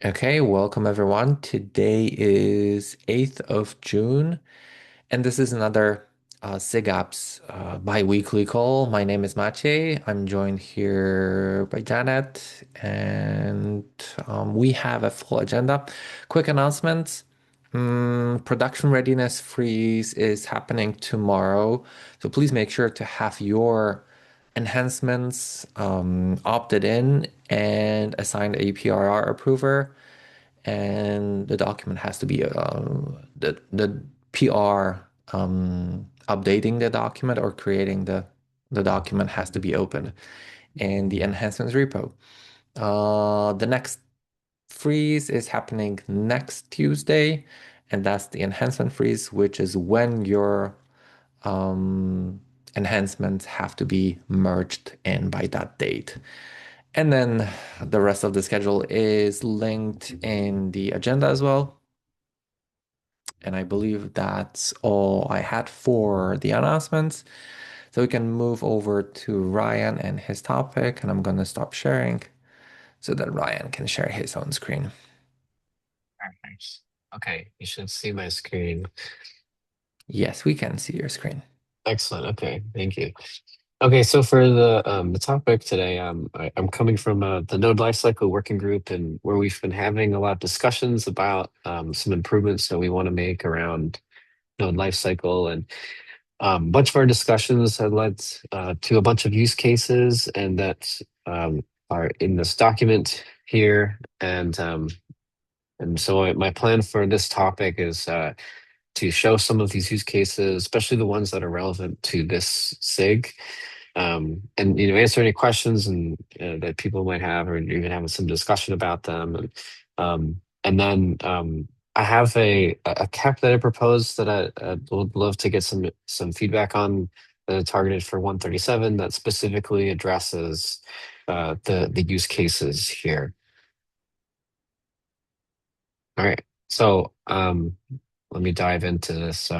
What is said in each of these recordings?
Okay, welcome everyone. Today is 8th of June, and this is another SIG Apps bi-weekly call. My name is Maciej. I'm joined here by Janet, and we have a full agenda. Quick announcements. Production readiness freeze is happening tomorrow, so please make sure to have your enhancements opted in and assigned a PRR approver, and the document has to be the PR updating the document or creating the document has to be open in the enhancements repo. The next freeze is happening next Tuesday, and that's the enhancement freeze, which is when your um, enhancements have to be merged in by that date. And then the rest of the schedule is linked in the agenda as well. And I believe that's all I had for the announcements. So we can move over to Ryan and his topic, and I'm going to stop sharing so that Ryan can share his own screen. Perfect. Okay, you should see my screen. Yes, we can see your screen. Excellent. Okay, thank you. Okay, so for the topic today, I'm coming from the Node Lifecycle Working Group, and where we've been having a lot of discussions about some improvements that we want to make around Node Lifecycle, and a bunch of our discussions have led to a bunch of use cases, and that are in this document here, and so my plan for this topic is to show some of these use cases, especially the ones that are relevant to this SIG, and answer any questions and that people might have, or even having some discussion about them. And then I have a cap that I proposed that I would love to get some feedback on, targeted for 137, that specifically addresses the use cases here. All right. So let me dive into this.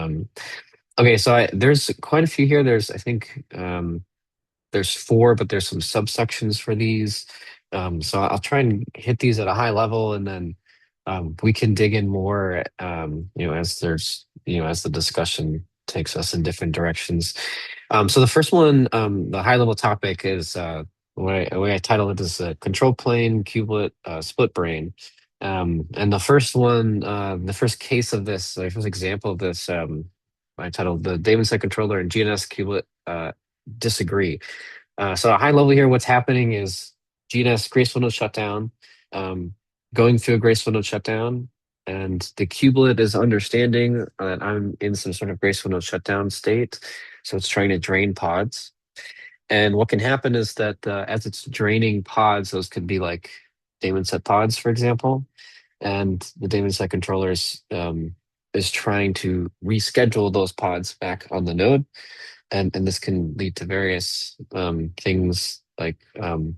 Okay, so there's quite a few here. I think there's four, but there's some subsections for these. So I'll try and hit these at a high level, and then we can dig in more, as the discussion takes us in different directions. So the first one, the high level topic is the way I title it is control plane kubelet split brain. And the first one, the first case of this, the first example of this, I titled the daemon set controller and GNS kubelet disagree. So at a high level here, what's happening is GNS graceful node shutdown, um, going through a graceful node shutdown, and the kubelet is understanding that I'm in some sort of graceful node shutdown state. So it's trying to drain pods. And what can happen is that as it's draining pods, those could be like daemon set pods, for example, and the daemon set controller is trying to reschedule those pods back on the node, and this can lead to various things like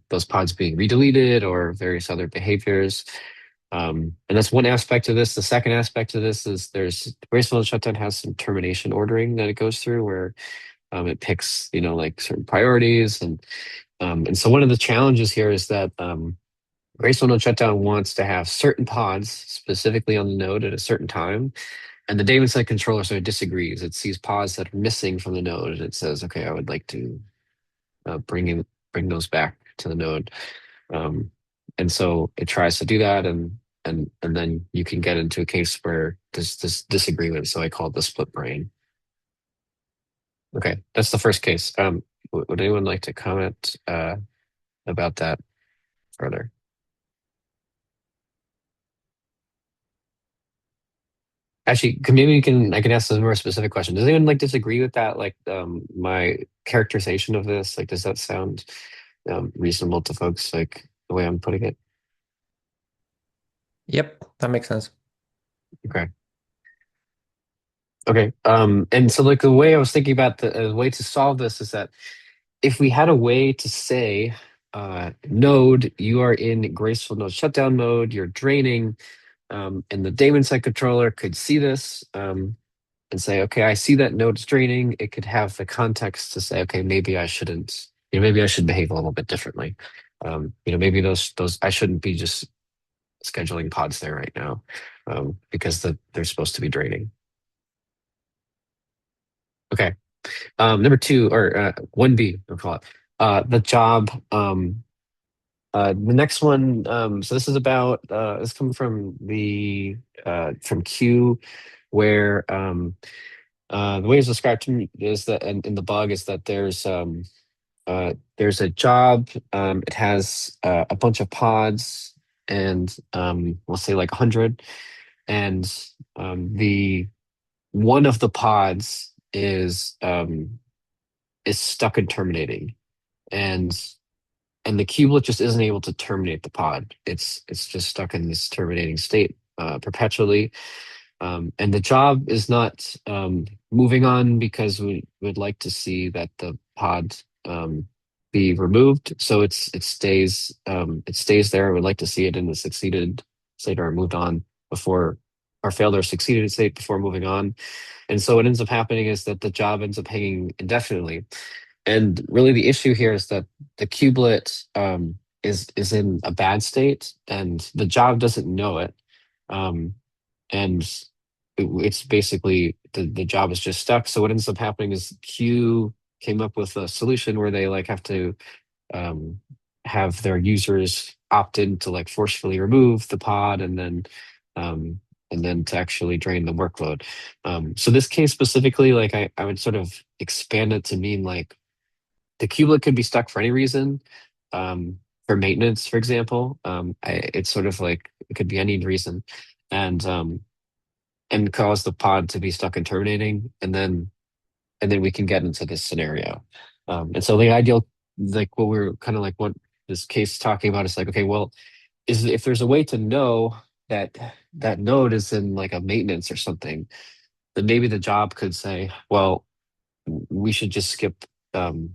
those pods being redeleted or various other behaviors. And that's one aspect of this. The second aspect of this is there's graceful shutdown has some termination ordering that it goes through, where it picks, like certain priorities, and so one of the challenges here is that graceful node shutdown wants to have certain pods specifically on the node at a certain time, and the daemon side controller sort of disagrees. It sees pods that are missing from the node, and it says, "Okay, I would like to bring those back to the node." Um, and so it tries to do that, and then you can get into a case where there's this disagreement. So I call it the split brain. Okay, that's the first case. Would anyone like to comment about that further? Actually, maybe I can ask a more specific question. Does anyone like disagree with that? Like my characterization of this, like, does that sound reasonable to folks? Like the way I'm putting it? Yep, that makes sense. Okay. Okay. And so like the way I was thinking about the way to solve this is that if we had a way to say, node, you are in graceful node shutdown mode, you're draining, and the daemon side controller could see this, and say, okay, I see that node is draining. It could have the context to say, okay, maybe I shouldn't, maybe I should behave a little bit differently. Maybe those I shouldn't be just scheduling pods there right now, because they're supposed to be draining. Okay. Number two, or 1B, we'll call it. The job. The next one, so this is about this comes from the from Q, where the way it's described to me is that in the bug is that there's a job. It has a bunch of pods, and we'll say like 100, and the one of the pods is stuck in terminating, and the kubelet just isn't able to terminate the pod. It's just stuck in this terminating state perpetually. And the job is not moving on because we would like to see that the pod be removed. So it stays there. We'd like to see it in the succeeded state or moved on before, or failed or succeeded state before moving on. And so what ends up happening is that the job ends up hanging indefinitely. And really, the issue here is that the kubelet is in a bad state, and the job doesn't know it. Um, and it's basically the job is just stuck. So what ends up happening is Q came up with a solution where they like have to um, have their users opt in to like forcefully remove the pod, um, and then to actually drain the workload. So this case specifically, like I would sort of expand it to mean like the kubelet could be stuck for any reason. For maintenance, for example, it's sort of like it could be any reason, and cause the pod to be stuck and terminating, and then we can get into this scenario. And so the ideal, like what we're kind of like what this case is talking about is like, okay, well, is if there's a way to know that that node is in like a maintenance or something, then maybe the job could say, well, we should just skip um,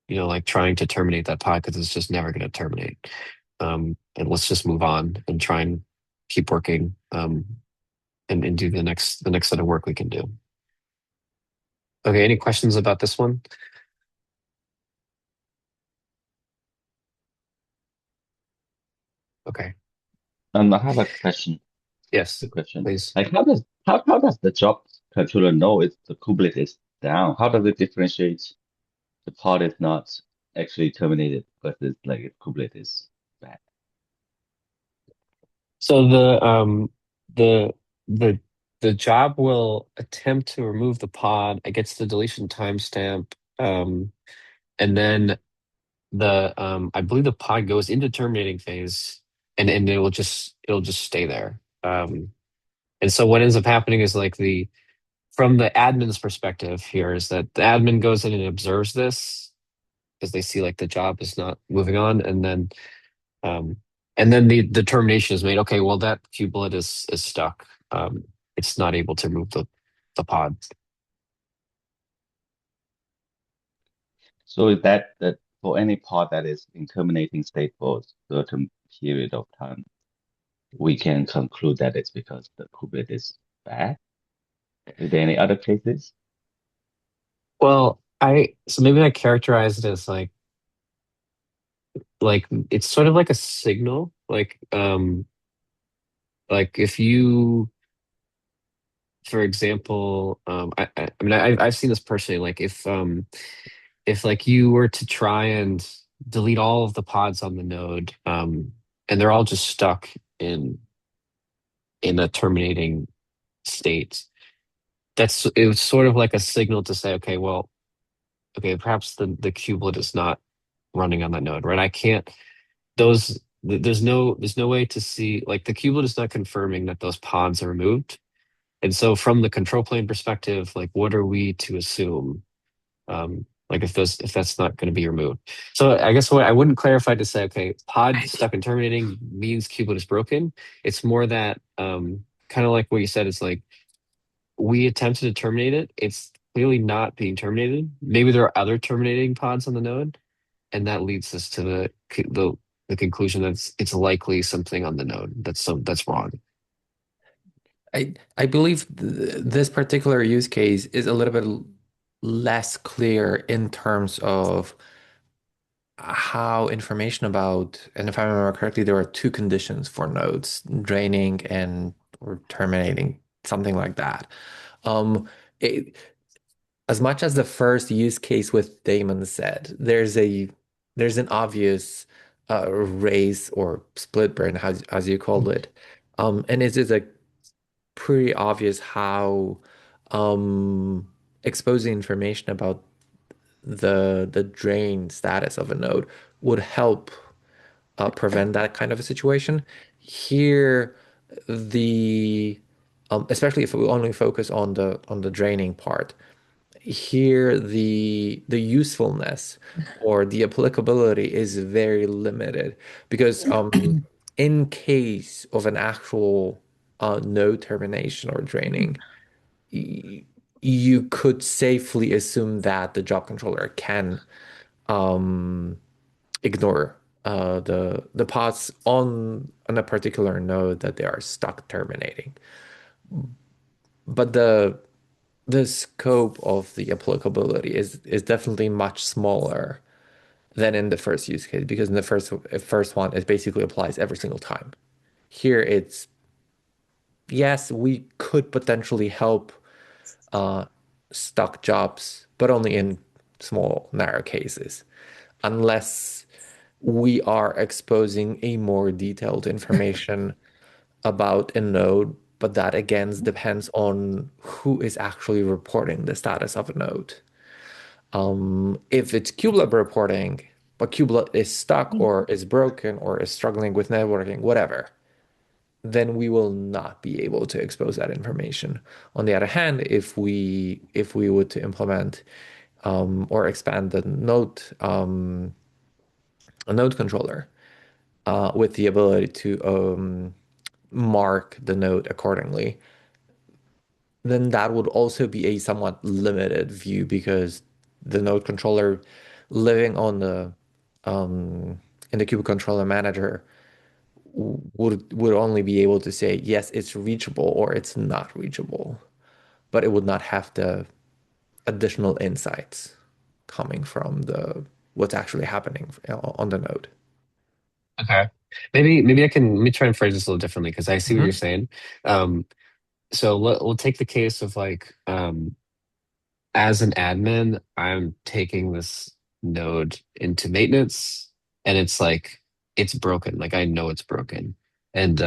like trying to terminate that pod because it's just never going to terminate. And let's just move on and try and keep working, and do the next set of work we can do. Okay, any questions about this one? Okay. I have a question. Yes, The question, please. like, how does the job controller know if the kubelet is down? How does it differentiate the pod is not actually terminated, but it's like if kubelet is bad? So the the the job will attempt to remove the pod. It gets the deletion timestamp, and then the I believe the pod goes into terminating phase, and it'll just stay there. And so what ends up happening is like the from the admin's perspective here is that the admin goes in and observes this because they see like the job is not moving on, um, and then the determination is made. Okay, well that kubelet is stuck. It's not able to move the pod. So is that for any pod that is in terminating state for a certain period of time, we can conclude that it's because the kubelet is bad? Is there any other cases? Well, I so maybe I characterize it as like it's sort of like a signal. Like if you, for example, I mean I've seen this personally. Like if like you were to try and delete all of the pods on the node, and they're all just stuck in a terminating state, it was sort of like a signal to say, okay, well, okay, perhaps the kubelet is not running on that node, right? I can't those there's no way to see like the kubelet is not confirming that those pods are removed. And so from the control plane perspective, like what are we to assume? Like if that's not going to be removed. So I guess what I wouldn't clarify to say, okay, pod stuck and terminating means kubelet is broken. It's more that kind of like what you said, it's like we attempted to terminate it. It's clearly not being terminated. Maybe there are other terminating pods on the node, and that leads us to the conclusion that it's likely something on the node that's wrong. I believe this particular use case is a little bit less clear in terms of how information about, and if I remember correctly, there are two conditions for nodes, draining and or terminating, something like that. Um, it, as much as the first use case with Damon said, there's an obvious raise or split burn, as you called it. And it is a pretty obvious how um exposing information about the drain status of a node would help prevent that kind of a situation. Here, the especially if we only focus on the draining part, here the usefulness or the applicability is very limited because in case of an actual node termination or draining, y- you could safely assume that the job controller can um, ignore the pods on a particular node that they are stuck terminating. But the scope of the applicability is definitely much smaller than in the first use case because in the first one it basically applies every single time. Here it's yes, we could potentially help uh, stuck jobs, but only in small, narrow cases, unless we are exposing a more detailed information about a node. But that again depends on who is actually reporting the status of a node. If it's kubelet reporting, but kubelet is stuck or is broken or is struggling with networking, whatever, then we will not be able to expose that information. On the other hand, if we were to implement or expand the node a node controller with the ability to mark the node accordingly, then that would also be a somewhat limited view because the node controller living on the in the kube controller manager would only be able to say yes, it's reachable or it's not reachable, but it would not have the additional insights coming from the what's actually happening on the node. Okay. Maybe I can let me try and phrase this a little differently because I see what you're Hmm. saying. Um, so we'll take the case of like as an admin, I'm taking this node into maintenance and it's like it's broken. Like I know it's broken. And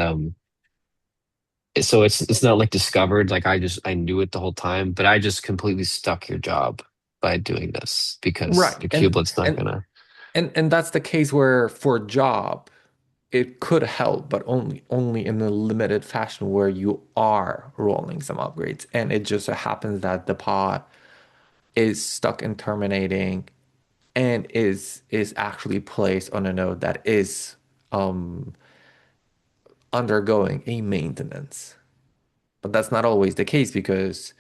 so it's not like discovered, like I knew it the whole time, but I just completely stuck your job by doing this because Right. the And kubelet's not and gonna. and that's the case where for job it could help, but only in a limited fashion where you are rolling some upgrades. And it just so happens that the pod is stuck in terminating and is actually placed on a node that is um undergoing a maintenance. But that's not always the case because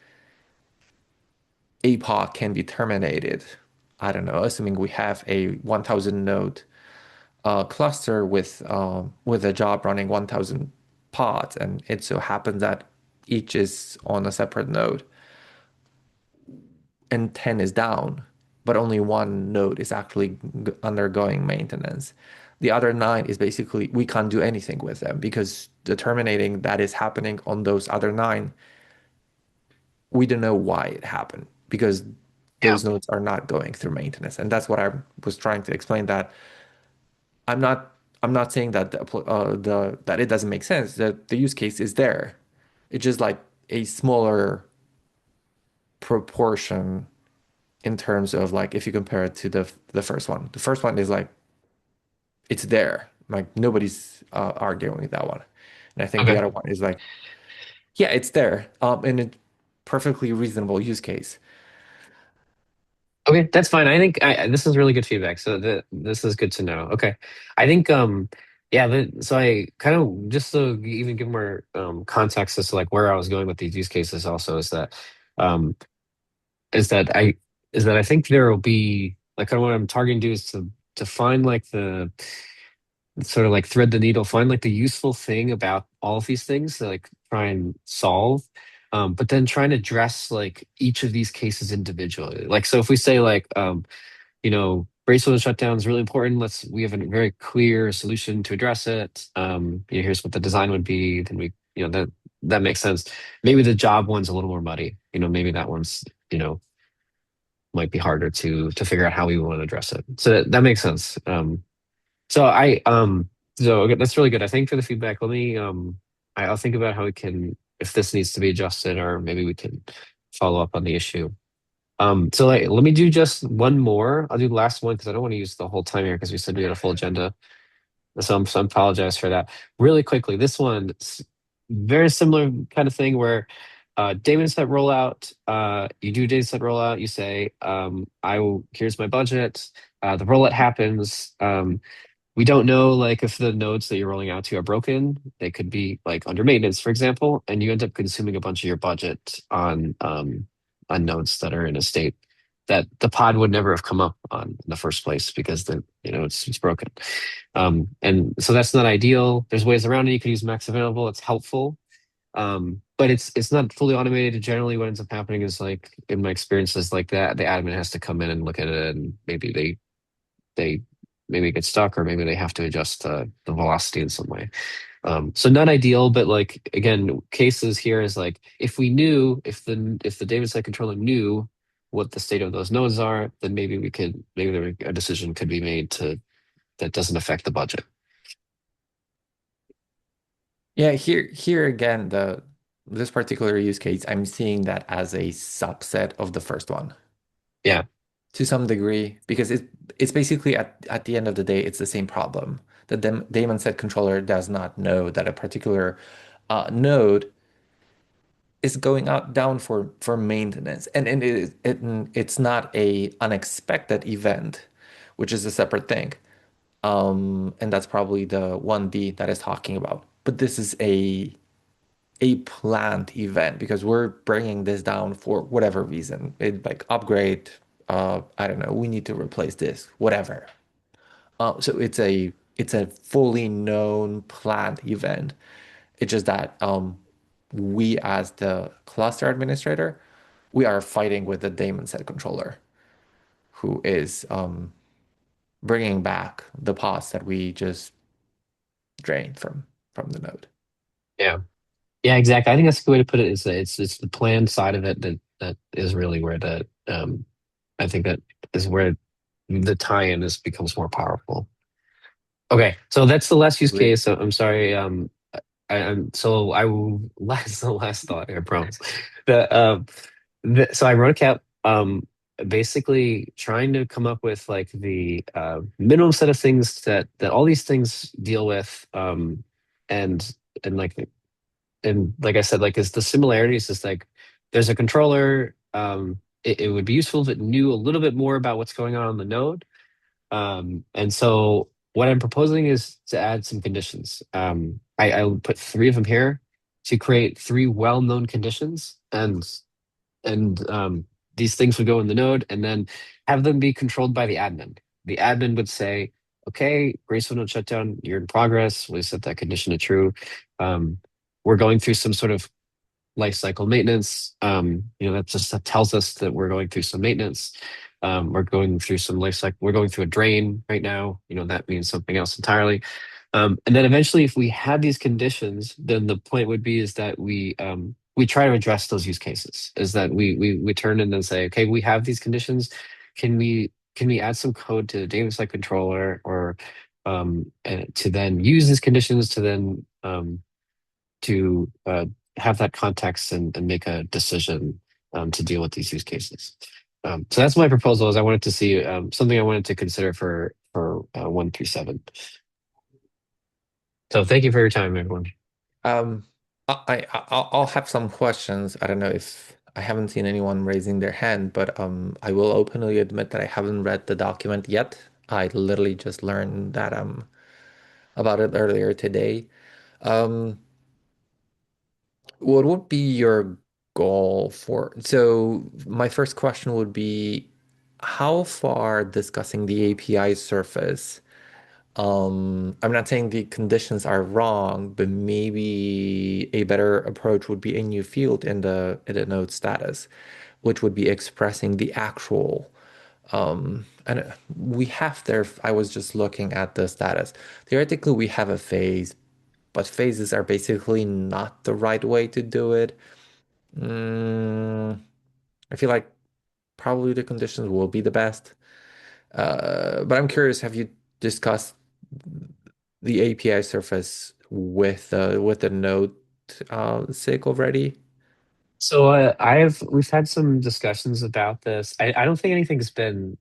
a pod can be terminated. I don't know, assuming we have a 1000 node cluster with a job running 1000 pods, and it so happens that each is on a separate node and 10 is down, but only one node is actually undergoing maintenance. The other nine is basically we can't do anything with them because the terminating that is happening on those other nine, we don't know why it happened because Yeah. those nodes are not going through maintenance. And that's what I was trying to explain that I'm not I'm not saying that the that it doesn't make sense. That the use case is there. It's just like a smaller proportion in terms of like if you compare it to the first one. The first one is like it's there. Like nobody's arguing with that one. And I think the Okay. other one is like, yeah, it's there. And a perfectly reasonable use case. Okay, that's fine. I think this is really good feedback. So this is good to know. Okay, I think yeah. So I kind of just to even give more context as to like where I was going with these use cases also um is that I is that I think there will be like kind of what I'm targeting to do is to find like the sort of like thread the needle, find like the useful thing about all of these things to like try and solve. But then trying to address like each of these cases individually. Like so if we say like graceful shutdown is really important. We have a very clear solution to address it. Here's what the design would be. Then that makes sense. Maybe the job one's a little more muddy. Maybe that one's, might be harder to figure out how we want to address it. So that makes sense. So I so okay, that's really good. I think for the feedback. Let me I'll think about how we can, if this needs to be adjusted, or maybe we can follow up on the issue. So let me do just one more. I'll do the last one because I don't want to use the whole time here because we said we had a full agenda. So I apologize for that. Really quickly, this one, very similar kind of thing where data set rollout, you do data set rollout, you say, here's my budget. The rollout happens. We don't know like if the nodes that you're rolling out to are broken. They could be like under maintenance, for example, and you end up consuming a bunch of your budget on nodes that are in a state that the pod would never have come up on in the first place because it's broken. And so that's not ideal. There's ways around it. You could use max available. It's helpful. But it's not fully automated. Generally, what ends up happening is like in my experiences like that, the admin has to come in and look at it, and maybe they maybe get stuck, or maybe they have to adjust the velocity in some way. So not ideal, but like again, cases here is like if the daemon side controller knew what the state of those nodes are, then maybe a decision could be made to that doesn't affect the budget. Yeah, here again, the this particular use case, I'm seeing that as a subset of the first one Yeah, to some degree, because it's basically at the end of the day, it's the same problem. The daemon set controller does not know that a particular node is going out down for maintenance, and it's not a unexpected event, which is a separate thing. And that's probably the 1D that is talking about. But this is a planned event because we're bringing this down for whatever reason. Like upgrade, I don't know, we need to replace this, whatever. So it's a fully known planned event. It's just that we as the cluster administrator, we are fighting with the daemon set controller who is bringing back the pods that we just drained from the node. yeah, yeah, exactly. I think that's a good way to put it. Is that it's the planned side of it that is really where I think that is where the tie-in becomes more powerful. Okay, so that's the last use Absolutely. case. So I'm sorry. So I will last the last thought. I promise. The so I wrote a cap. Basically trying to come up with like the minimum set of things that all these things deal with. And and like I said, like is the similarities is like there's a controller. It would be useful if it knew a little bit more about what's going on the node. And so what I'm proposing is to add some conditions. I would put three of them here to create three well-known conditions, and these things would go in the node, and then have them be controlled by the admin. The admin would say, "Okay, graceful node shutdown, you're in progress. We set that condition to true. Um, we're going through some sort of life cycle maintenance. That tells us that we're going through some maintenance. We're going through some life cycle. We're going through a drain right now. That means something else entirely. And then eventually, if we had these conditions, then the point would be is that we try to address those use cases. Is that we turn in and say, okay, we have these conditions. Can we add some code to the data site controller or to then use these conditions to then to have that context and make a decision to deal with these use cases. So that's my proposal. Is I wanted to see something I wanted to consider for 137. So thank you for your time, everyone. Um, I'll have some questions. I don't know if I haven't seen anyone raising their hand, but I will openly admit that I haven't read the document yet. I literally just learned that about it earlier today. Um, what would be your goal for? So my first question would be, how far discussing the API surface? I'm not saying the conditions are wrong, but maybe a better approach would be a new field in the node status, which would be expressing the actual And we have there, I was just looking at the status. Theoretically, we have a phase, but phases are basically not the right way to do it. Mm, I feel like probably the conditions will be the best. But I'm curious, have you discussed the API surface with the Node SIG already? So we've had some discussions about this. I don't think anything's been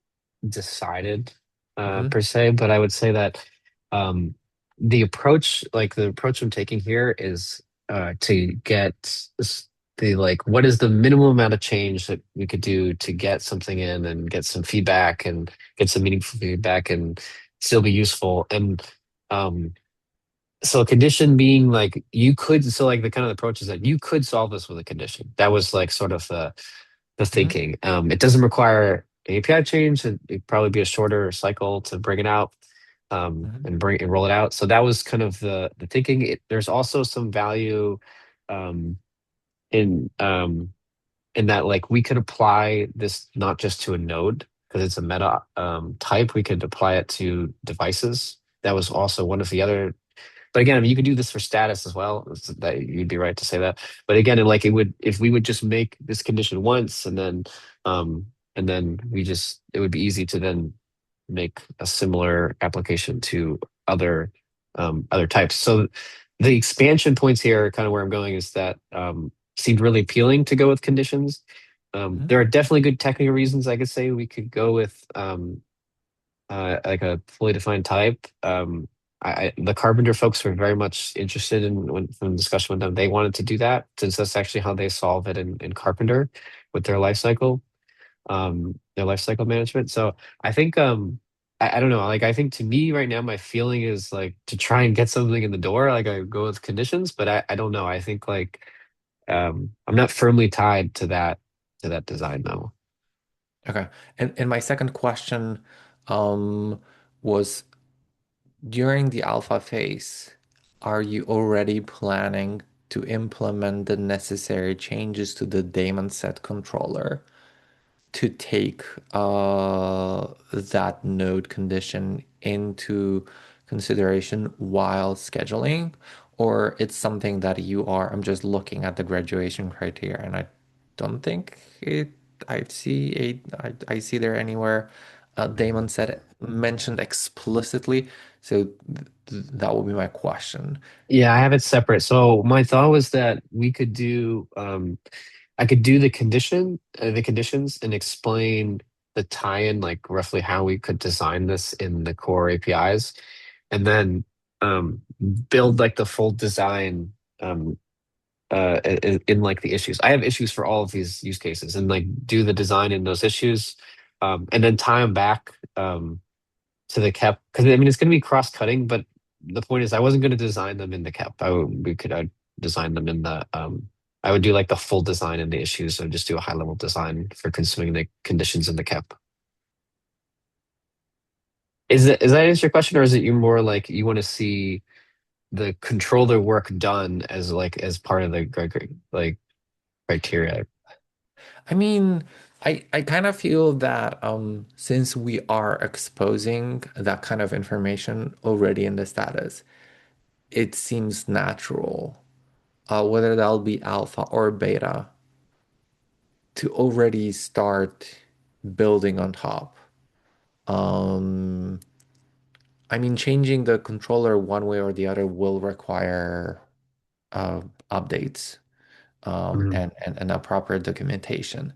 decided Hmm. per se, but I would say that um, the approach I'm taking here is to get the like what is the minimum amount of change that we could do to get something in and get some feedback and get some meaningful feedback and still be useful. And um, so a condition being like you could so like the kind of approach is that you could solve this with a condition. That was like sort of the Hmm. thinking. It doesn't require an API change. It'd probably be a shorter cycle to bring it out Hmm. and bring and roll it out. So that was kind of the thinking. There's also some value um, in in that like we could apply this not just to a node because it's a meta type. We could apply it to devices. That was also one of the other but again, I mean, you could do this for status as well. That you'd be right to say that. But again, like it would, if we would just make this condition once, um, and then we just, it would be easy to then make a similar application to other, other types. So the expansion points here, kind of where I'm going, is that seemed really appealing to go with conditions. Hmm. There are definitely good technical reasons I could say we could go with like a fully defined type. The Carpenter folks were very much interested in when discussion with them. They wanted to do that since that's actually how they solve it in Carpenter with their life cycle management. So I think I don't know. Like I think to me right now, my feeling is like to try and get something in the door. Like I go with conditions, but I don't know. I think like I'm not firmly tied to that design though. Okay. And my second question um, was during the alpha phase, are you already planning to implement the necessary changes to the daemon set controller to take that node condition into consideration while scheduling? Or it's something that I'm just looking at the graduation criteria and I don't think I see there anywhere Damon said it mentioned explicitly. So that would be my question. Yeah, I have it separate. So my thought was that we could do I could do the conditions and explain the tie-in, like roughly how we could design this in the core APIs, and then um, build like the full design um, in like the issues. I have issues for all of these use cases, and like do the design in those issues, and then tie them back to the KEP because I mean it's going to be cross-cutting, but the point is I wasn't going to design them in the KEP. I'd design them in the I would do like the full design in the issues and just do a high level design for consuming the conditions in the KEP. Is that answer your question, or is it you more like you want to see the controller work done as like as part of the like criteria? I mean, I kind of feel that since we are exposing that kind of information already in the status, it seems natural, whether that'll be alpha or beta, to already start building on top. Um, I mean, changing the controller one way or the other will require uh, updates Mhm. and a proper documentation.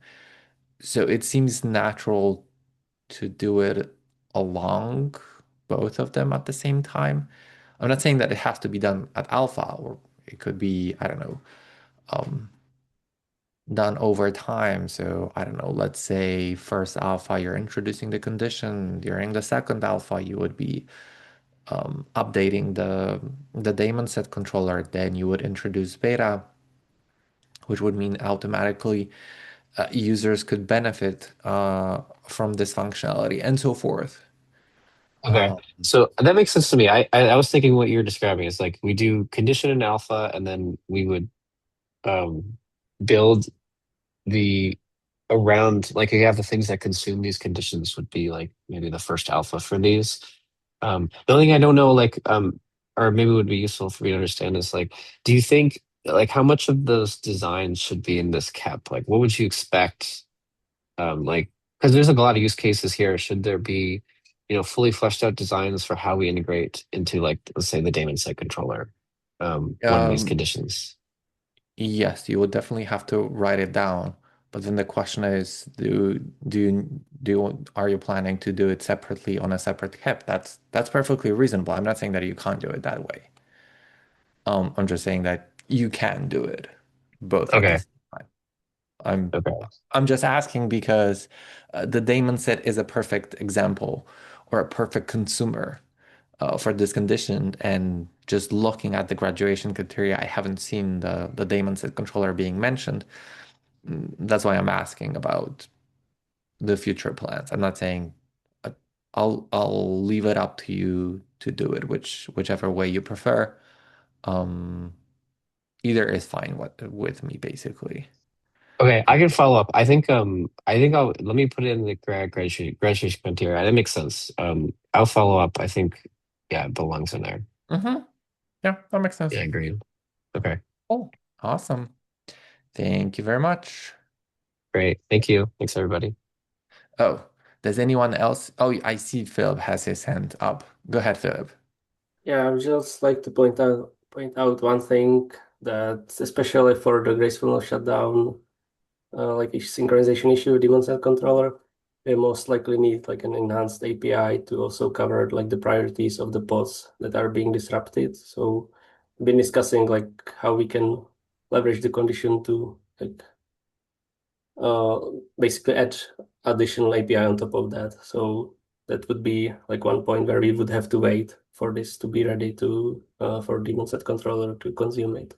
So it seems natural to do it along both of them at the same time. I'm not saying that it has to be done at alpha, or it could be, I don't know, um, done over time. So I don't know, let's say first alpha, you're introducing the condition. During the second alpha, you would be updating the daemon set controller. Then you would introduce beta, which would mean automatically users could benefit from this functionality and so forth. Okay. So that makes sense to me. I was thinking what you're describing is like we do condition in alpha and then we would um, build the around, like you have the things that consume these conditions would be like maybe the first alpha for these. The only thing I don't know, like, or maybe would be useful for me to understand is like, do you think like how much of those designs should be in this KEP? Like, what would you expect? Like, because there's like a lot of use cases here. Should there be, fully fleshed out designs for how we integrate into like, let's say, the daemon set controller, one of these Um, conditions? yes, you would definitely have to write it down. But then the question is, are you planning to do it separately on a separate cap? That's perfectly reasonable. I'm not saying that you can't do it that way. I'm just saying that you can do it both at the Okay. same time. I'm Okay. I'm just asking because the daemon set is a perfect example or a perfect consumer for this condition. And just looking at the graduation criteria, I haven't seen the daemon set controller being mentioned. That's why I'm asking about the future plans. I'm not saying uh, I'll leave it up to you to do it, whichever way you prefer. Um, Either is fine with me, basically. Okay, I can follow up. I think I'll let me put it in the graduation criteria. That makes sense. I'll follow up. I think, yeah, it belongs in there. Hmm. Yeah, that makes Yeah, sense. agreed. Okay, Oh, awesome. Thank you very much. great. Thank you. Thanks, everybody. Oh, does anyone else? Oh, I see Philip has his hand up. Go ahead, Philip. Yeah, I would just like to point out one thing that especially for the graceful shutdown, like a synchronization issue with daemon set controller, we most likely need like an enhanced API to also cover like the priorities of the pods that are being disrupted. So we've been discussing like how we can leverage the condition to like uh basically add additional API on top of that. So that would be like one point where we would have to wait for this to be ready to for daemon set controller to consume it.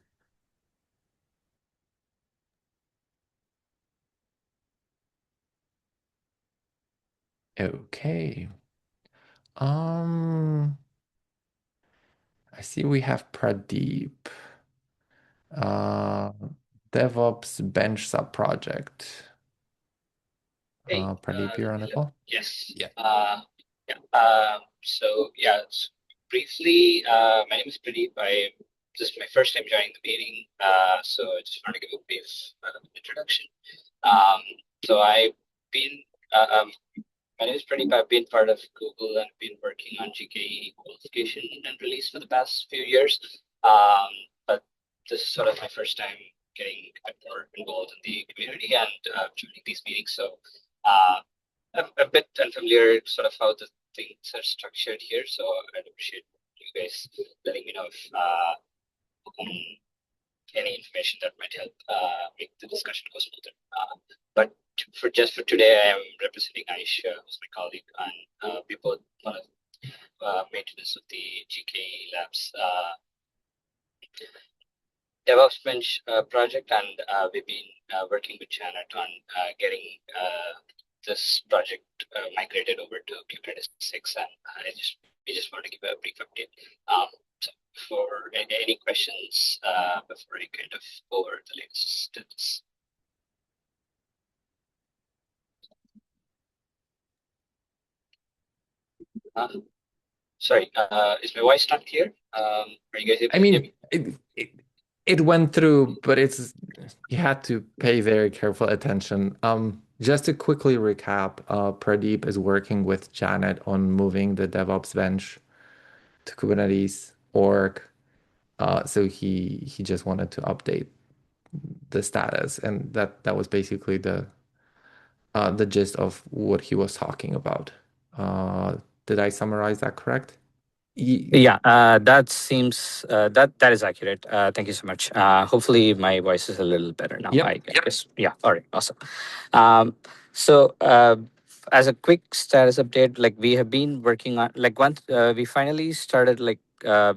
Okay. Um, I see we have Pradeep. Uh, DevOps bench subproject. Hey, Pradeep, you're on the hello. call? Yes. Yeah. Yeah. So yeah, briefly, my name is Pradeep. This is my first time joining the meeting. So I just want to give a brief introduction. Um, so I've been, my name is Pradeep. I've been part of Google and been working on GKE qualification and release for the past few years. But this is sort of my first time getting a bit more involved in the community and joining these meetings. So uh, I'm a bit unfamiliar sort of how the things are structured here, so I'd appreciate you guys letting me know if um, any information that might help make the discussion go smoother. But for today, I am representing Aisha, who's my colleague, and we both want to maintenance of the GK Labs DevOps Bench project, and we've been working with Janet on getting this project migrated over to Kubernetes 6, and we just want to give a brief update. So for any questions before I kind of go over the latest status. Sorry, is my voice not clear? Are you guys able I to hear mean, me? it went through, but you had to pay very careful attention. Just to quickly recap, Pradeep is working with Janet on moving the DevOps bench to Kubernetes org. So he just wanted to update the status, and that was basically the gist of what he was talking about. Uh, did I summarize that correct? Yeah, that seems that is accurate. Thank you so much. Hopefully, my voice is a little better now. Yep. I guess. Yeah. All right. Awesome. Um, so, as a quick status update, like we have been working on, like once we finally started, like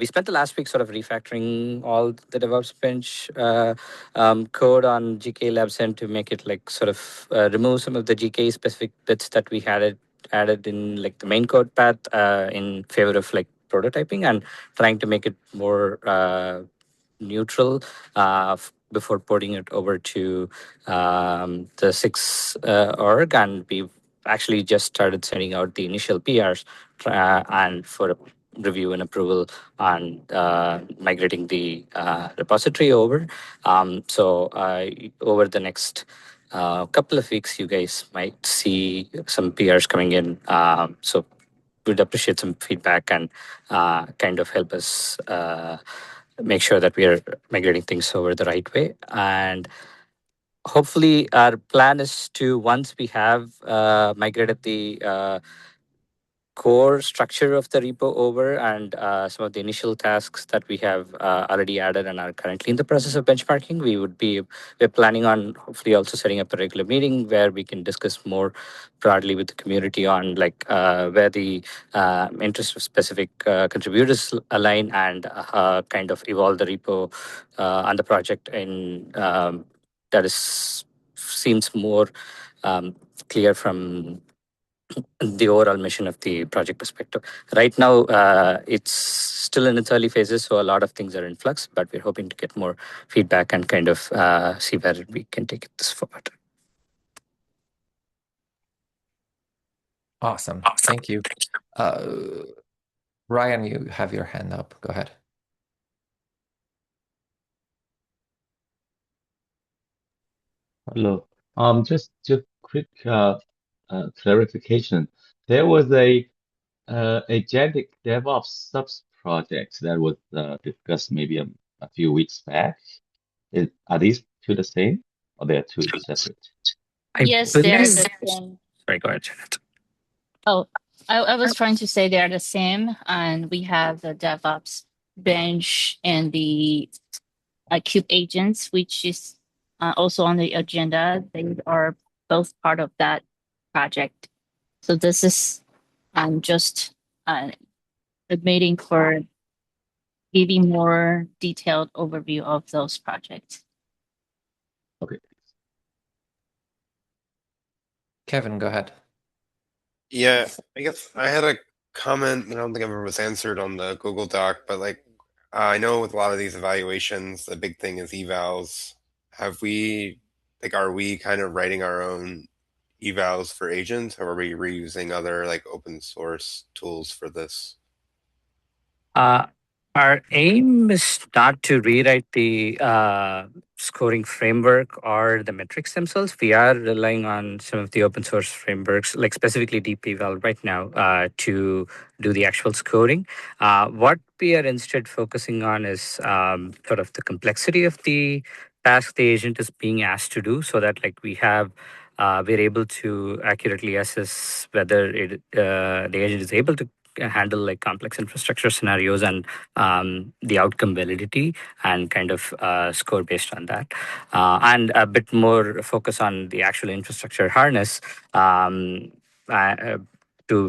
we spent the last week sort of refactoring all the DevOps bench code on GK Labs and to make it like sort of remove some of the GK specific bits that we had added in like the main code path in favor of like prototyping and trying to make it more neutral before porting it over to the SIG org, and we've actually just started sending out the initial PRs and for review and approval on migrating the repository over. So over the next couple of weeks, you guys might see some PRs coming in. So we'd appreciate some feedback and kind of help us make sure that we are migrating things over the right way. And hopefully, our plan is to, once we have migrated the core structure of the repo over and some of the initial tasks that we have already added and are currently in the process of benchmarking, we're planning on hopefully also setting up a regular meeting where we can discuss more broadly with the community on like where the interest of specific contributors align and kind of evolve the repo and the project in that is seems more clear from the overall mission of the project perspective. Right now, it's still in its early phases, so a lot of things are in flux, but we're hoping to get more feedback and kind of see where we can take this forward. Awesome. Thank you. Ryan, you have your hand up. Go ahead. Hello. Just quick clarification. There was a agentic DevOps subs project that was discussed maybe a few weeks back. Are these two the same, or they are two separate? Yes, they are the same. Sorry, go ahead, Janet. Oh, I was trying to say they are the same, and we have the DevOps bench and the Cube agents, which is also on the agenda. They are both part of that project. So this is just a meeting for giving more detailed overview of those projects. Okay. Kevin, go ahead. Yeah, I guess I had a comment. I don't think it was answered on the Google Doc, but like I know with a lot of these evaluations, the big thing is evals. Have we, like, are we kind of writing our own evals for agents, or are we reusing other like open source tools for this? Our aim is not to rewrite the scoring framework or the metrics themselves. We are relying on some of the open source frameworks, like specifically DeepEval right now, to do the actual scoring. What we are instead focusing on is sort of the complexity of the task the agent is being asked to do, so that like we're able to accurately assess whether the agent is able to handle like complex infrastructure scenarios and the outcome validity and kind of score based on that. And a bit more focus on the actual infrastructure harness to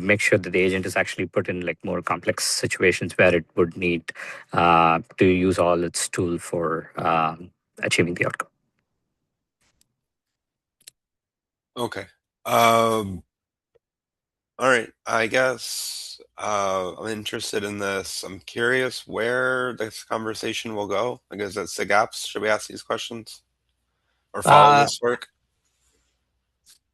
make sure that the agent is actually put in like more complex situations where it would need to use all its tool for achieving the outcome. Okay. All right. I guess I'm interested in this. I'm curious where this conversation will go. I guess at SIG Apps, should we ask these questions or follow this work?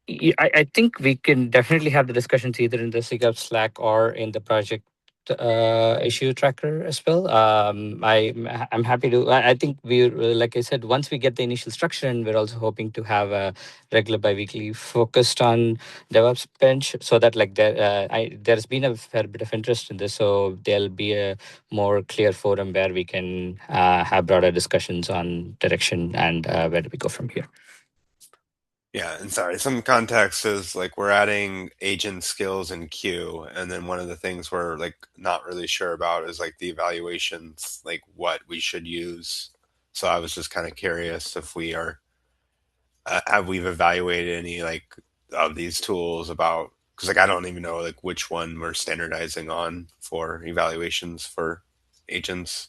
I think we can definitely have the discussions either in the SIG Apps Slack or in the project issue tracker as well. I'm happy to. I think we, like I said, once we get the initial structure, and we're also hoping to have a regular biweekly focused on DevOps bench, so that like there's been a fair bit of interest in this, so there'll be a more clear forum where we can have broader discussions on direction and where do we go from here. Yeah, and sorry, some context is like we're adding agent skills in Q, and then one of the things we're like not really sure about is like the evaluations, like what we should use. So I was just kind of curious if we are have we've evaluated any like of these tools about, because like I don't even know like which one we're standardizing on for evaluations for agents.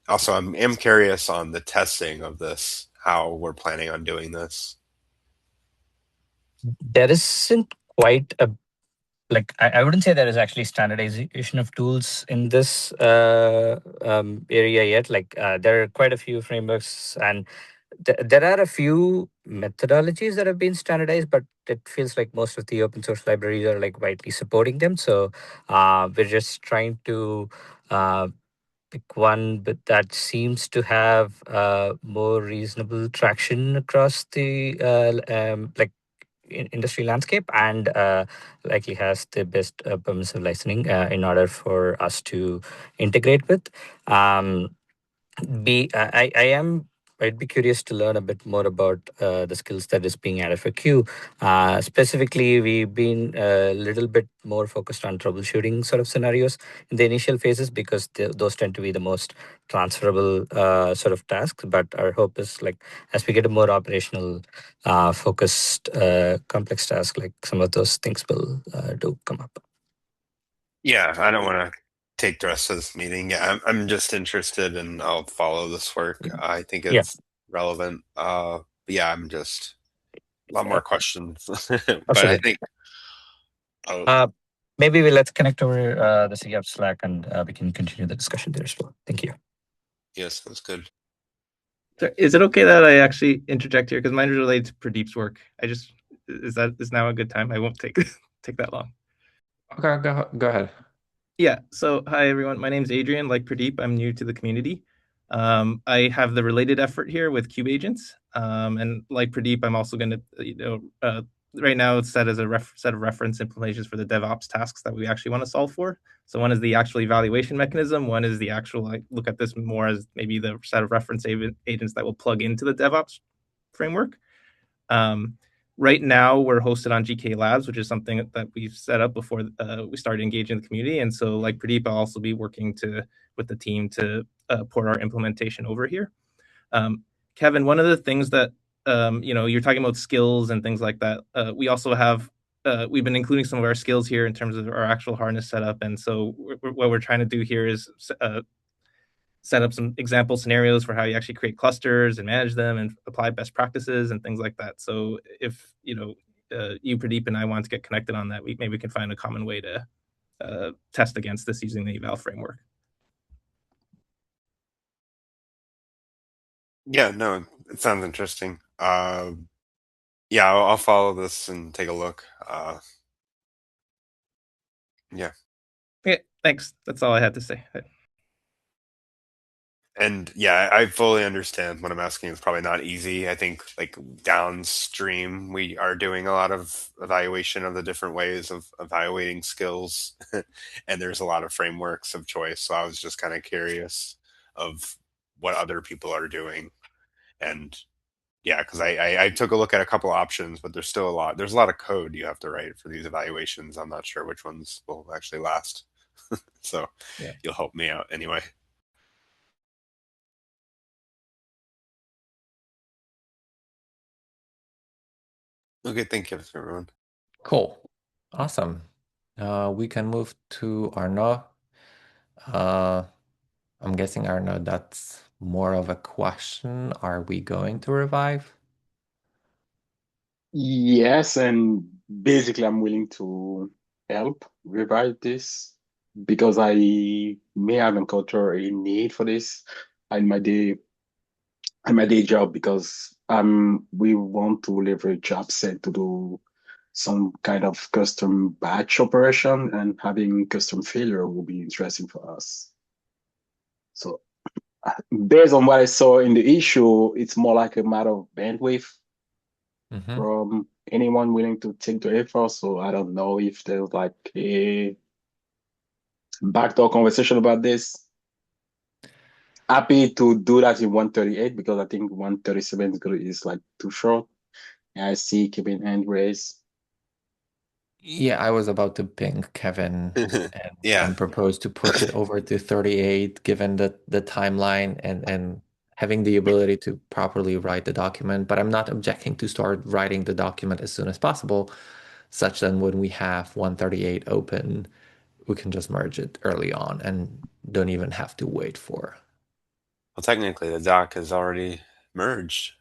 Also, am curious on the testing of this, how we're planning on doing this. There isn't quite a like I wouldn't say there is actually standardization of tools in this area yet. Like there are quite a few frameworks, and there are a few methodologies that have been standardized, but it feels like most of the open source libraries are like widely supporting them. So we're just trying to pick one, but that seems to have more reasonable traction across the industry landscape, and likely has the best permissive licensing in order for us to integrate with. Um, I'd be curious to learn a bit more about the skills that is being added for Q. Specifically, we've been a little bit more focused on troubleshooting sort of scenarios in the initial phases, because those tend to be the most transferable sort of tasks. But our hope is, like, as we get a more operational focused complex task, like some of those things will do come up. Yeah, I don't want to take the rest of this meeting. Yeah, I'm just interested and I'll follow this work. I think Yeah, it's relevant. But yeah, I'm just a lot more questions. But I absolutely. think oh Maybe let's connect over the SIG Apps Slack, and we can continue the discussion there as well. Thank you. yes, that's good. So is it okay that I actually interject here, because mine is related to Pradeep's work? Is now a good time? I won't take take that long. Okay, go ahead. Yeah. So hi everyone. My name's Adrian. Like Pradeep, I'm new to the community. I have the related effort here with Cube Agents. And like Pradeep, I'm also going to, right now it's set as a set of reference implementations for the DevOps tasks that we actually want to solve for. So one is the actual evaluation mechanism. One is the actual, like, look at this more as maybe the set of reference agents that will plug into the DevOps framework. Right now, we're hosted on GK Labs, which is something that we've set up before we started engaging the community. And so, like Pradeep, I'll also be working with the team to port our implementation over here. Kevin, one of the things that you're talking about skills and things like that. We also have we've been including some of our skills here in terms of our actual harness setup. And so, what we're trying to do here is set up some example scenarios for how you actually create clusters and manage them and apply best practices and things like that. So if you, Pradeep, and I want to get connected on that, maybe we can find a common way to test against this using the eval framework. Yeah, no, it sounds interesting. Yeah, I'll follow this and take a look. Yeah. Yeah, thanks. That's all I had to say. And yeah, I fully understand what I'm asking is probably not easy. I think like downstream, we are doing a lot of evaluation of the different ways of evaluating skills, and there's a lot of frameworks of choice. So I was just kind of curious of what other people are doing. And yeah, because I took a look at a couple options, but there's still a lot. There's a lot of code you have to write for these evaluations. I'm not sure which ones will actually last. So Yeah. you'll help me out anyway. Okay, thank you, everyone. Cool. Awesome. We can move to Arnaud. I'm guessing, Arnaud, that's more of a question. Are we going to revive? Yes, and basically I'm willing to help revive this because I may have encountered a need for this in my day job because we want to leverage job set to do some kind of custom batch operation, and having custom failure will be interesting for us. So based on what I saw in the issue, it's more like a matter of bandwidth from anyone willing to take the effort. So I don't know if there's like a backdoor conversation about this. Happy to do that in 138 because I think 137 is like too short. I see Kevin hand raised. Yeah, I was about to ping Kevin Yeah. and propose to push it over to 38, given the timeline and having the ability to properly write the document. But I'm not objecting to start writing the document as soon as possible, such that when we have 138 open, we can just merge it early on and don't even have to wait for. Well, technically, the doc is already merged.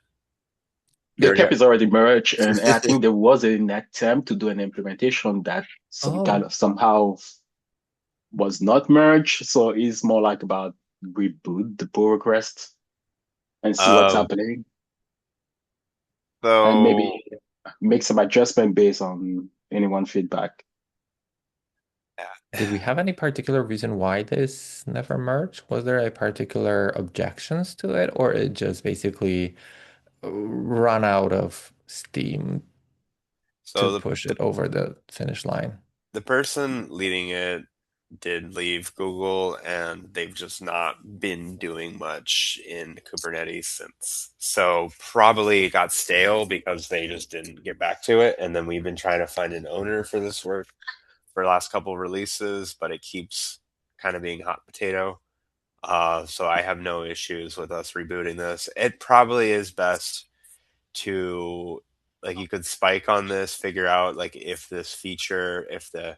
The There we cap go. is already merged, and I think there was an attempt to do an implementation that some kind Oh, of somehow was not merged. So it's more like about reboot the pull request and see what's Um, happening, and maybe so make some adjustment based on anyone feedback. did we have any particular reason why this never merged? Was there a particular objections to it, or it just basically run out of steam to so push it over the finish line? the person leading it did leave Google, and they've just not been doing much in Kubernetes since. So probably it got stale because they just didn't get back to it. And then we've been trying to find an owner for this work for the last couple of releases, but it keeps kind of being hot potato. So I have no issues with us rebooting this. It probably is best to, like, you could spike on this, figure out like if this feature, if the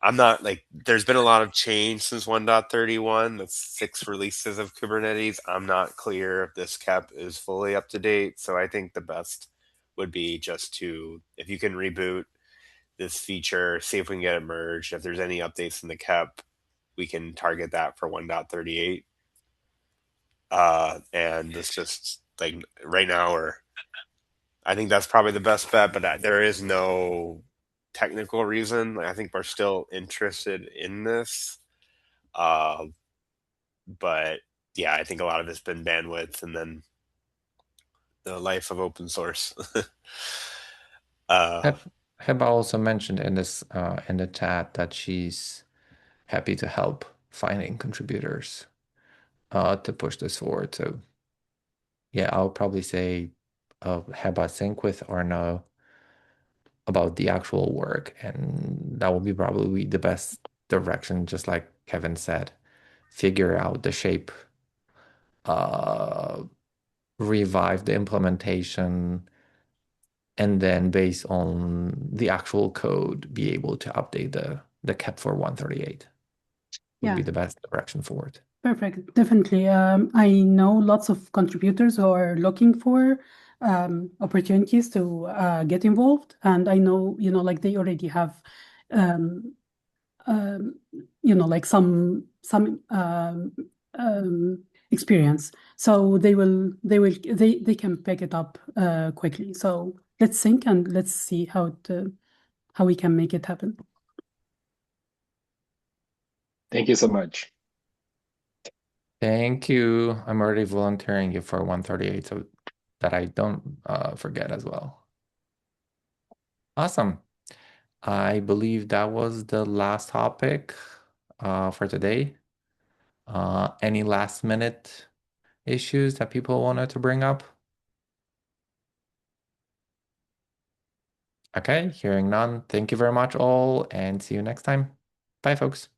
I'm not like, there's been a lot of change since 1.31. That's 6 releases of Kubernetes. I'm not clear if this KEP is fully up to date. So I think the best would be just to, if you can reboot this feature, see if we can get it merged. If there's any updates in the KEP, we can target that for 1.38. And this just like right now, I think that's probably the best bet, but there is no technical reason. Like, I think we're still interested in this. Uh, but yeah, I think a lot of it's been bandwidth and then the life of open source. uh, Heba also mentioned in this in the chat that she's happy to help finding contributors to push this forward. So yeah, I'll probably say Heba sync with Arno about the actual work, and that will be probably the best direction, just like Kevin said. Figure out the shape, uh, revive the implementation, and then based on the actual code, be able to update the cap for 138 would Yeah, be the best direction forward. perfect. Definitely. I know lots of contributors who are looking for opportunities to get involved, and I know, like they already have, um, like some experience, so they can pick it up quickly. So let's think and let's see how we can make it happen. Thank you so much. Thank you. I'm already volunteering you for 138 so that I don't forget as well. Awesome. I believe that was the last topic for today. Any last minute issues that people wanted to bring up? Okay, hearing none. Thank you very much all and see you next time. Bye, folks.